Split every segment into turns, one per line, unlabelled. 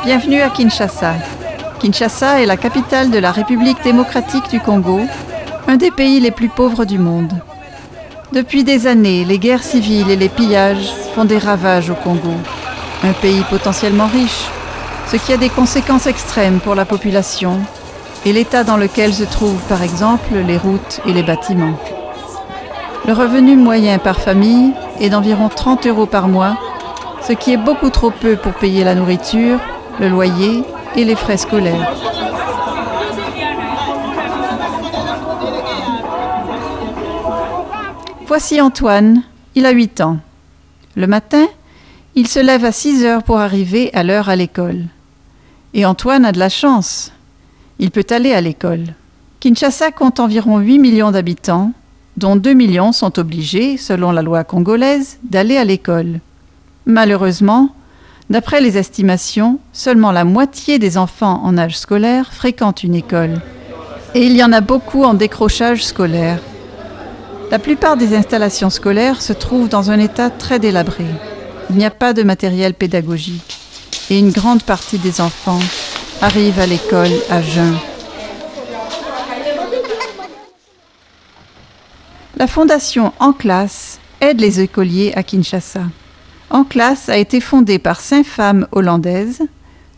Bienvenue à Kinshasa. Kinshasa est la capitale de la République démocratique du Congo, un des pays les plus pauvres du monde. Depuis des années, les guerres civiles et les pillages font des ravages au Congo, un pays potentiellement riche, ce qui a des conséquences extrêmes pour la population et l'état dans lequel se trouvent par exemple les routes et les bâtiments. Le revenu moyen par famille est d'environ 30 € par mois, ce qui est beaucoup trop peu pour payer la nourriture, le loyer et les frais scolaires. Voici Antoine, il a 8 ans. Le matin, il se lève à 6 heures pour arriver à l'heure à l'école. Et Antoine a de la chance. Il peut aller à l'école. Kinshasa compte environ 8 millions d'habitants, dont 2 millions sont obligés, selon la loi congolaise, d'aller à l'école. Malheureusement, d'après les estimations, seulement la moitié des enfants en âge scolaire fréquentent une école. Et il y en a beaucoup en décrochage scolaire. La plupart des installations scolaires se trouvent dans un état très délabré. Il n'y a pas de matériel pédagogique. Et une grande partie des enfants arrivent à l'école à jeun. La fondation En Classe aide les écoliers à Kinshasa. En Classe a été fondée par 5 femmes hollandaises,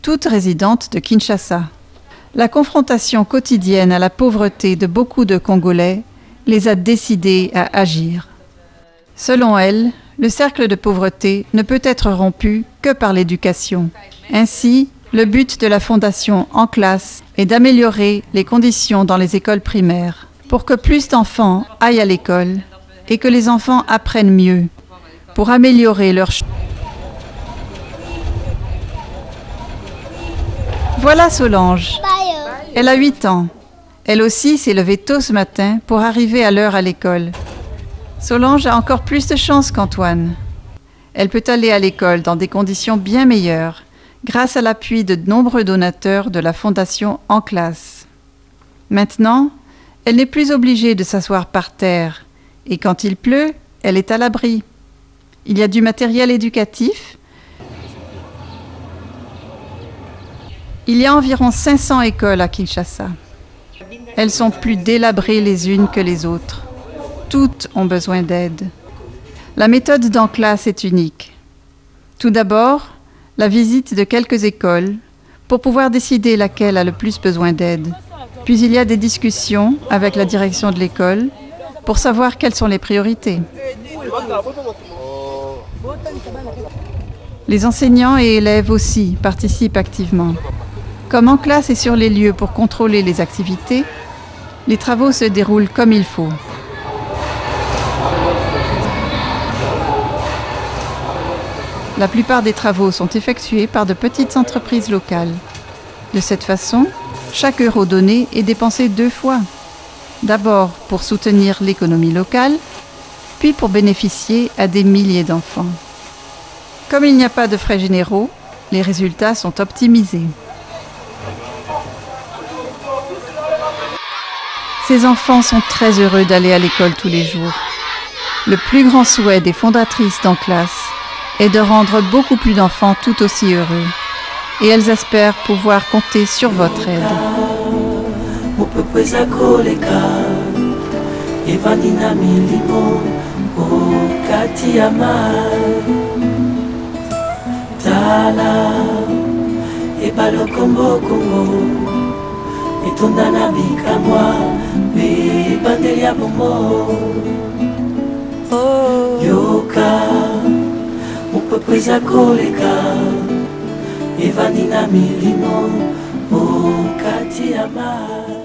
toutes résidentes de Kinshasa. La confrontation quotidienne à la pauvreté de beaucoup de Congolais les a décidées à agir. Selon elles, le cercle de pauvreté ne peut être rompu que par l'éducation. Ainsi, le but de la fondation En Classe est d'améliorer les conditions dans les écoles primaires pour que plus d'enfants aillent à l'école et que les enfants apprennent mieux pour améliorer leur... Voilà Solange. Elle a 8 ans. Elle aussi s'est levée tôt ce matin pour arriver à l'heure à l'école. Solange a encore plus de chance qu'Antoine. Elle peut aller à l'école dans des conditions bien meilleures grâce à l'appui de nombreux donateurs de la fondation En Classe. Maintenant, elle n'est plus obligée de s'asseoir par terre et quand il pleut, elle est à l'abri. Il y a du matériel éducatif. Il y a environ 500 écoles à Kinshasa. Elles sont plus délabrées les unes que les autres. Toutes ont besoin d'aide. La méthode d'En Classe est unique. Tout d'abord, la visite de quelques écoles pour pouvoir décider laquelle a le plus besoin d'aide. Puis il y a des discussions avec la direction de l'école pour savoir quelles sont les priorités. Les enseignants et élèves aussi participent activement. Comme En Classe est sur les lieux pour contrôler les activités, les travaux se déroulent comme il faut. La plupart des travaux sont effectués par de petites entreprises locales. De cette façon, chaque euro donné est dépensé 2 fois. D'abord pour soutenir l'économie locale, puis pour bénéficier à des milliers d'enfants. Comme il n'y a pas de frais généraux, les résultats sont optimisés. Ces enfants sont très heureux d'aller à l'école tous les jours. Le plus grand souhait des fondatrices d'En Classe est de rendre beaucoup plus d'enfants tout aussi heureux. Et elles espèrent pouvoir compter sur votre aide.
Pweza koleka evandi na milimo okati ya mai.